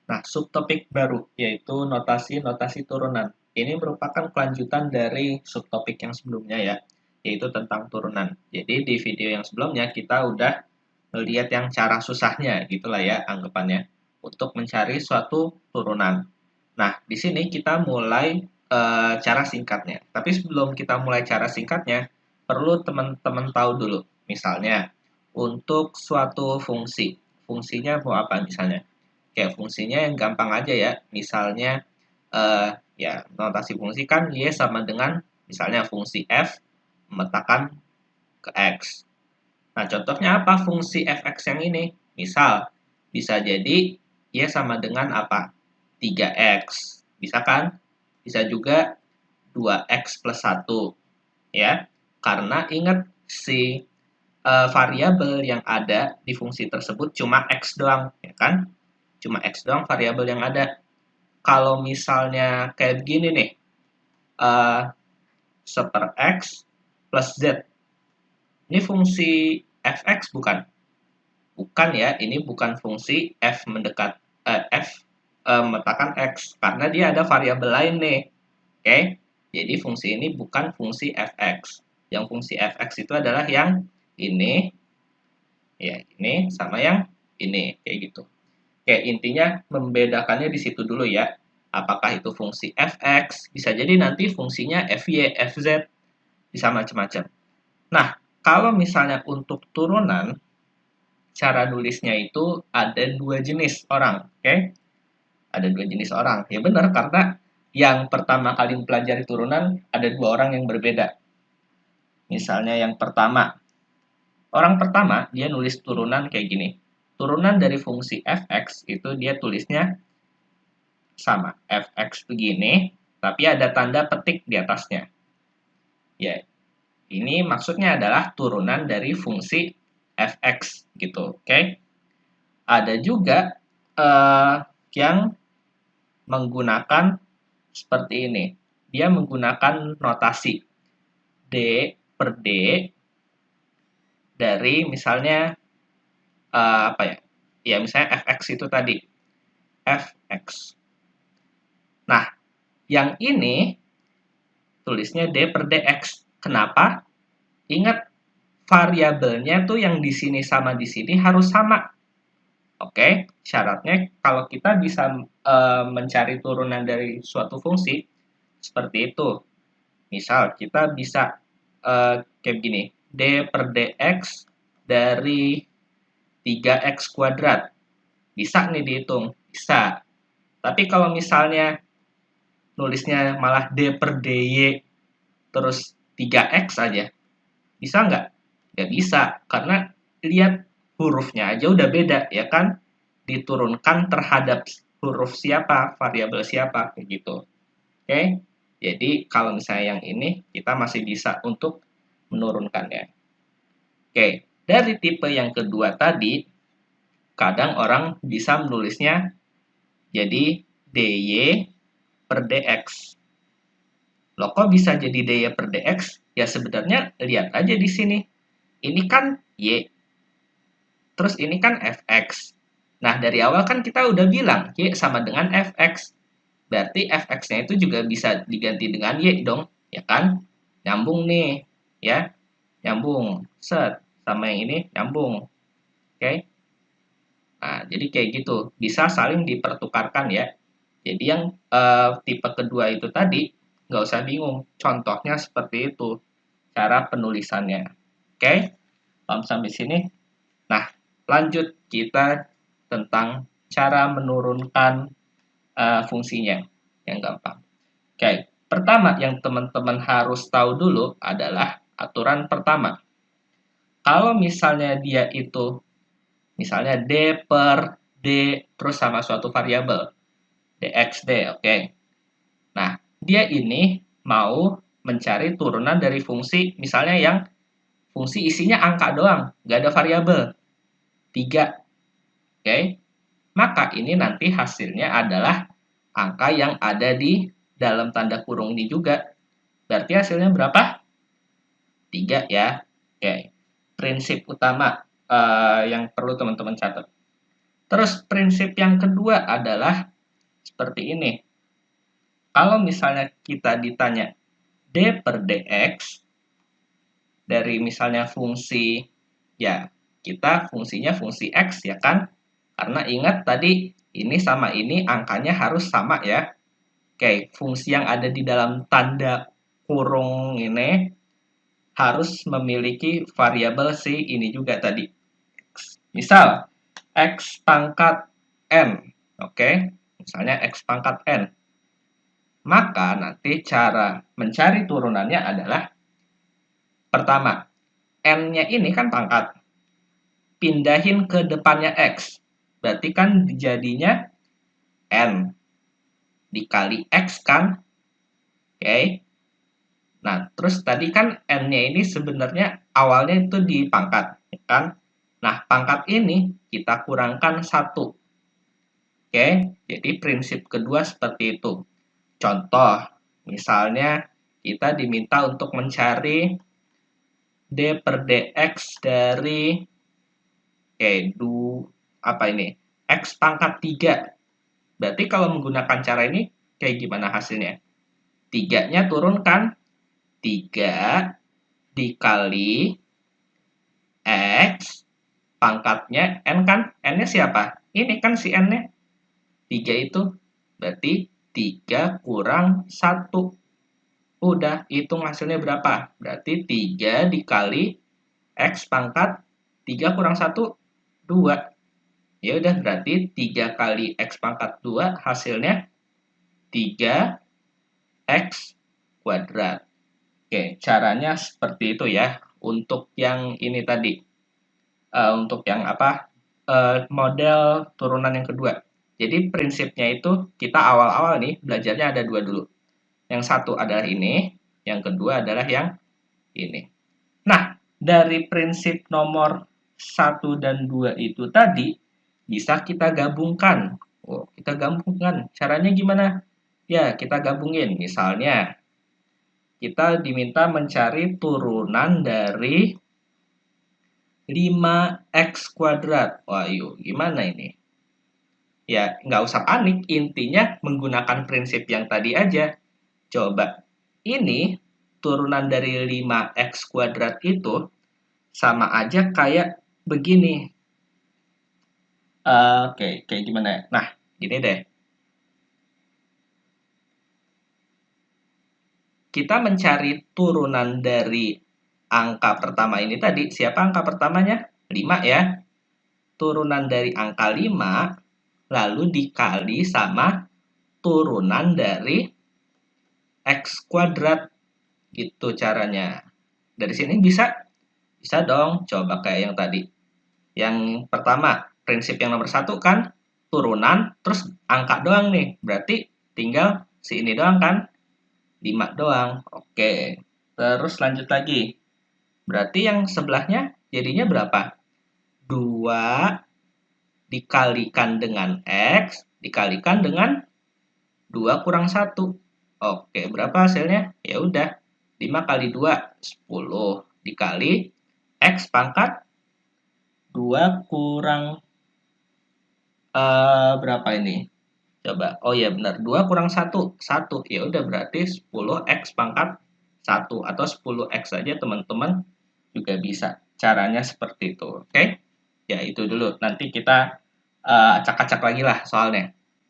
Nah, subtopik baru yaitu notasi-notasi turunan. Ini merupakan kelanjutan dari subtopik yang sebelumnya ya, yaitu tentang turunan. Jadi di video yang sebelumnya kita udah melihat yang cara susahnya gitulah ya anggapannya untuk mencari suatu turunan. Nah, di sini kita mulai cara singkatnya. Tapi sebelum kita mulai cara singkatnya, perlu teman-teman tahu dulu. Misalnya, untuk suatu fungsi, fungsinya mau apa misalnya? Kayak fungsinya yang gampang aja ya. Misalnya, ya notasi fungsi kan Y sama dengan misalnya fungsi F memetakan ke X. Nah, contohnya apa fungsi Fx yang ini? Misal, bisa jadi Y sama dengan apa? 3X. Bisa kan? Bisa juga 2X plus 1. Ya, karena ingat si variabel yang ada di fungsi tersebut cuma X doang. Ya kan? Cuma X doang variabel yang ada. Kalau misalnya kayak begini nih, uh, seper X plus Z. Ini fungsi Fx bukan? Bukan ya, ini bukan fungsi F meletakkan X, karena dia ada variabel lain nih. Oke, jadi fungsi ini bukan fungsi Fx. Yang fungsi Fx itu adalah yang ini, ya ini sama yang ini, kayak gitu. Oke, intinya membedakannya di situ dulu ya. Apakah itu fungsi Fx, bisa jadi nanti fungsinya Fy, Fz, bisa macam-macam. Nah, kalau misalnya untuk turunan, cara nulisnya itu ada dua jenis orang, oke? Ada dua jenis orang. Ya benar, karena yang pertama kali mempelajari turunan ada dua orang yang berbeda. Misalnya yang pertama, orang pertama dia nulis turunan kayak gini. Turunan dari fungsi fx itu dia tulisnya sama, fx begini, tapi ada tanda petik di atasnya. Ya, ini maksudnya adalah turunan dari fungsi fx gitu, oke? Ada juga yang menggunakan seperti ini. Dia menggunakan notasi D per D dari misalnya apa ya? Ya misalnya fx itu tadi. Fx. Nah, yang ini tulisnya D per dx. Kenapa? Ingat variabelnya tuh yang di sini sama di sini harus sama. Oke, syaratnya kalau kita bisa mencari turunan dari suatu fungsi seperti itu. Misal kita bisa kayak gini, D per dx dari 3x kuadrat. Bisa nih dihitung, bisa. Tapi kalau misalnya nulisnya malah D per dy terus 3x aja, bisa nggak? Nggak bisa, karena lihat hurufnya aja udah beda, ya kan? Diturunkan terhadap huruf siapa, variabel siapa, kayak gitu. Oke? Jadi kalau misalnya yang ini, kita masih bisa untuk menurunkannya. Oke, dari tipe yang kedua tadi, kadang orang bisa menulisnya jadi dy per dx. Loh kok bisa jadi dy per dx? Ya sebenarnya lihat aja di sini. Ini kan y, terus ini kan fx. Nah, dari awal kan kita udah bilang y sama dengan fx. Berarti fx-nya itu juga bisa diganti dengan y dong, ya kan? Nyambung nih, ya. Nyambung. Set. Sama yang ini nyambung. Oke? Nah, jadi kayak gitu. Bisa saling dipertukarkan ya. Jadi yang tipe kedua itu tadi, nggak usah bingung. Contohnya seperti itu. Cara penulisannya. Oke? Paham sampai sini? Nah, lanjut kita tentang cara menurunkan fungsinya yang gampang. Oke, pertama yang teman-teman harus tahu dulu adalah aturan pertama. Kalau misalnya dia itu misalnya D per D terus sama suatu variabel dxd, oke. Nah, dia ini mau mencari turunan dari fungsi misalnya yang fungsi isinya angka doang, nggak ada variabel 3, oke. Maka ini nanti hasilnya adalah angka yang ada di dalam tanda kurung ini juga. Berarti hasilnya berapa? 3 ya. Oke. Prinsip utama yang perlu teman-teman catat. Terus prinsip yang kedua adalah seperti ini. Kalau misalnya kita ditanya d per dx dari misalnya fungsi, ya kita fungsinya fungsi x ya kan? Karena ingat tadi ini sama ini angkanya harus sama ya. Oke, fungsi yang ada di dalam tanda kurung ini harus memiliki variabel si ini juga tadi. Misal, x pangkat n. Oke, misalnya x pangkat n. Maka nanti cara mencari turunannya adalah pertama, n-nya ini kan pangkat. Pindahin ke depannya x. Berarti kan jadinya n dikali x kan. Oke. Nah, terus tadi kan n-nya ini sebenarnya awalnya itu di pangkat, ya kan? Nah, pangkat ini kita kurangkan 1. Oke, jadi prinsip kedua seperti itu. Contoh, misalnya kita diminta untuk mencari d per dx dari apa ini? X pangkat 3. Berarti kalau menggunakan cara ini kayak gimana hasilnya? 3-nya turun kan? 3 dikali X pangkatnya N kan? N-nya siapa? Ini kan si N-nya. 3 itu. Berarti 3 kurang 1. Udah, hitung hasilnya berapa? Berarti 3 dikali X pangkat 3 kurang 1, 2. Ya udah, berarti 3 kali X pangkat 2 hasilnya 3X kuadrat. Oke, caranya seperti itu ya. Untuk yang ini tadi. Untuk yang apa? Model turunan yang kedua. Jadi prinsipnya itu kita awal-awal nih belajarnya ada dua dulu. Yang satu adalah ini, yang kedua adalah yang ini. Nah, dari prinsip nomor 1 dan 2 itu tadi, bisa kita gabungkan. Oh, kita gabungkan. Caranya gimana? Ya, kita gabungin. Misalnya, kita diminta mencari turunan dari 5x kuadrat. Wah, yuk, gimana ini? Ya, nggak usah panik. Intinya menggunakan prinsip yang tadi aja. Coba, ini turunan dari 5x kuadrat itu sama aja kayak begini. Oke, kayak gimana ya? Nah, gini deh. Kita mencari turunan dari angka pertama ini tadi. Siapa angka pertamanya? 5 ya. Turunan dari angka 5 lalu dikali sama turunan dari x kuadrat. Gitu caranya. Dari sini bisa? Bisa dong. Coba kayak yang tadi. Yang pertama, prinsip yang nomor 1 kan turunan, terus angka doang nih. Berarti tinggal si ini doang kan? 5 doang. Oke. Terus lanjut lagi. Berarti yang sebelahnya jadinya berapa? 2 dikalikan dengan X dikalikan dengan 2 kurang 1. Oke, berapa hasilnya? Ya udah, 5 kali 2, 10. Dikali X pangkat 2 kurang berapa ini? Coba. Oh ya benar, 2 kurang 1, 1. Ya udah berarti 10x pangkat 1 atau 10x saja teman-teman juga bisa. Caranya seperti itu, oke? Ya itu dulu. Nanti kita acak-acak lagi lah soalnya.